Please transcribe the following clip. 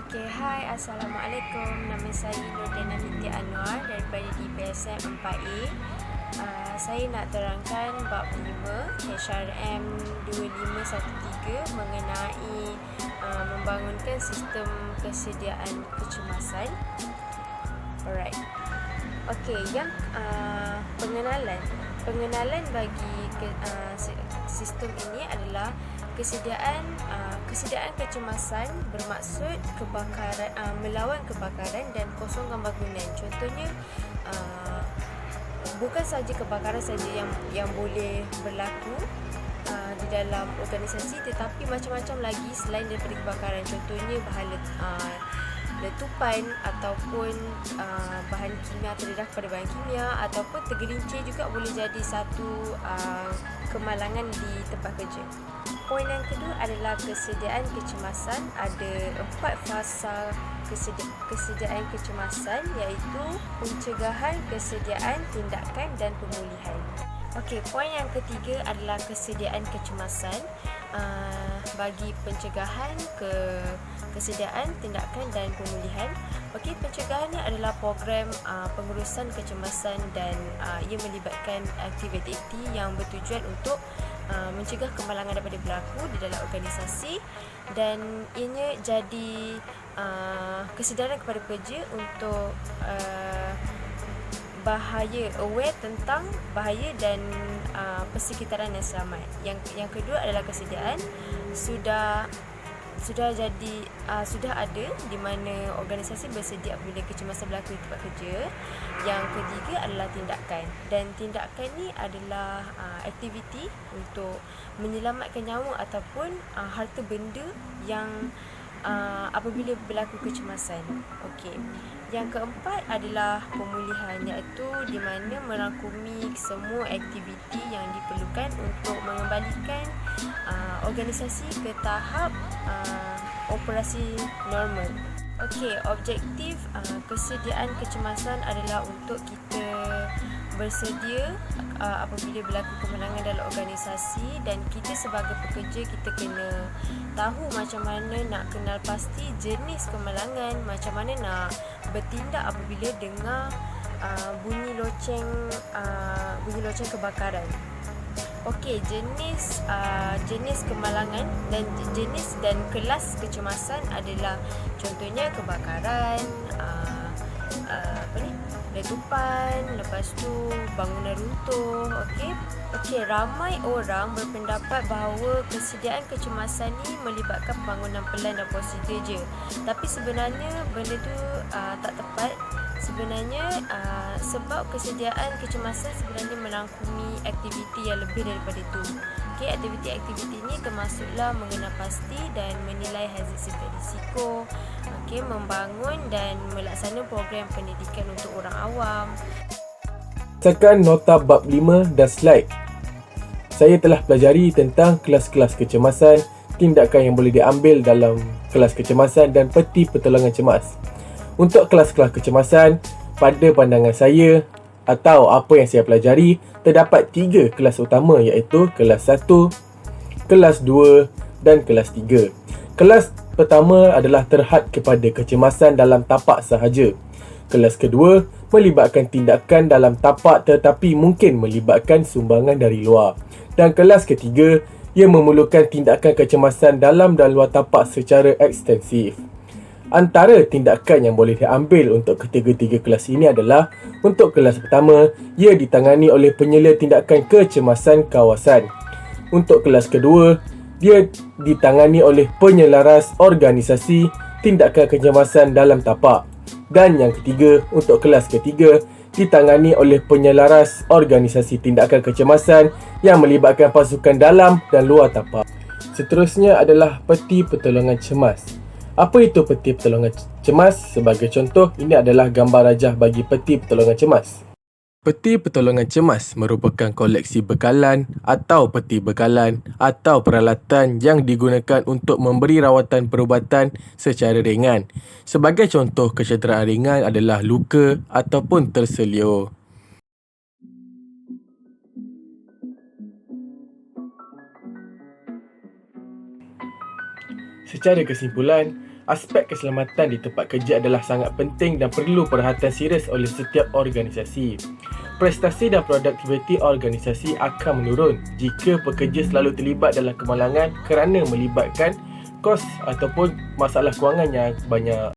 Hai, Assalamualaikum. Nama saya Nurdina Binti Anwar daripada DPSM 4A. Saya nak terangkan bab 5 HRM 2513 mengenai membangunkan sistem kesediaan kecemasan. Alright. Okey, yang pengenalan bagi sistem ini adalah kesediaan kecemasan bermaksud melawan kebakaran dan kosongkan bangunan. Contohnya bukan sahaja kebakaran saja yang boleh berlaku di dalam organisasi, tetapi macam-macam lagi selain daripada kebakaran. Contohnya bahan letupan ataupun bahan kimia, terdedah pada bahan kimia, ataupun tergelincir juga boleh jadi satu kemalangan di tempat kerja. Poin yang kedua adalah kesediaan kecemasan. Ada 4 fasa kesediaan kecemasan, iaitu pencegahan, kesediaan, tindakan dan pemulihan. Okey, poin yang ketiga adalah kesediaan kecemasan. Bagi pencegahan, kesediaan, tindakan dan pemulihan. Okey, pencegahan ni adalah program pengurusan kecemasan dan ia melibatkan aktiviti yang bertujuan untuk mencegah kemalangan daripada berlaku di dalam organisasi, dan ianya jadi kesedaran kepada pekerja untuk bahaya, aware tentang bahaya dan persekitaran yang selamat. Yang kedua adalah kesediaan. Sudah ada di mana organisasi bersedia apabila kecemasan berlaku di tempat kerja. Yang ketiga adalah tindakan, dan tindakan ni adalah aktiviti untuk menyelamatkan nyawa ataupun harta benda yang apabila berlaku kecemasan. Okey. Yang keempat adalah pemulihan, iaitu di mana merangkumi semua aktiviti yang diperlukan untuk mengembalikan organisasi ke tahap operasi normal. Okey, objektif kesediaan kecemasan adalah untuk kita bersedia apabila berlaku kemalangan dalam organisasi, dan kita sebagai pekerja kita kena tahu macam mana nak kenal pasti jenis kemalangan, macam mana nak bertindak apabila dengar bunyi loceng kebakaran. Okey, jenis kemalangan dan jenis dan kelas kecemasan adalah contohnya kebakaran, letupan, lepas tu bangunan runtuh. Okey, ramai orang berpendapat bahawa kesediaan kecemasan ni melibatkan pembangunan pelan dan prosedur je. Tapi sebenarnya benda tu tak tepat. Sebenarnya sebab kesediaan kecemasan sebenarnya merangkumi aktiviti yang lebih daripada itu. Okey, aktiviti ini termasuklah mengenal pasti dan menilai hazard serta risiko. Okey, membangun dan melaksanakan program pendidikan untuk orang awam. Berdasarkan nota bab 5 dan slide, saya telah pelajari tentang kelas-kelas kecemasan, tindakan yang boleh diambil dalam kelas kecemasan dan peti pertolongan cemas. Untuk kelas-kelas kecemasan, pada pandangan saya atau apa yang saya pelajari, terdapat 3 kelas utama, iaitu kelas 1, kelas 2 dan kelas 3. Kelas pertama adalah terhad kepada kecemasan dalam tapak sahaja. Kelas kedua melibatkan tindakan dalam tapak tetapi mungkin melibatkan sumbangan dari luar. Dan kelas ketiga, ia memerlukan tindakan kecemasan dalam dan luar tapak secara ekstensif. Antara tindakan yang boleh diambil untuk ketiga-tiga kelas ini adalah, untuk kelas pertama, ia ditangani oleh penyela tindakan kecemasan kawasan. Untuk kelas kedua, dia ditangani oleh penyelaras organisasi tindakan kecemasan dalam tapak. Dan yang ketiga, untuk kelas ketiga, ditangani oleh penyelaras organisasi tindakan kecemasan yang melibatkan pasukan dalam dan luar tapak. Seterusnya adalah peti pertolongan cemas. Apa itu peti pertolongan cemas? Sebagai contoh, ini adalah gambar rajah bagi peti pertolongan cemas. Peti pertolongan cemas merupakan koleksi bekalan atau peti bekalan atau peralatan yang digunakan untuk memberi rawatan perubatan secara ringan. Sebagai contoh kecederaan ringan adalah luka ataupun terselia. Secara kesimpulan, Aspek keselamatan di tempat kerja adalah sangat penting dan perlu perhatian serius oleh setiap organisasi. Prestasi dan produktiviti organisasi akan menurun jika pekerja selalu terlibat dalam kemalangan kerana melibatkan kos ataupun masalah kewangan yang banyak.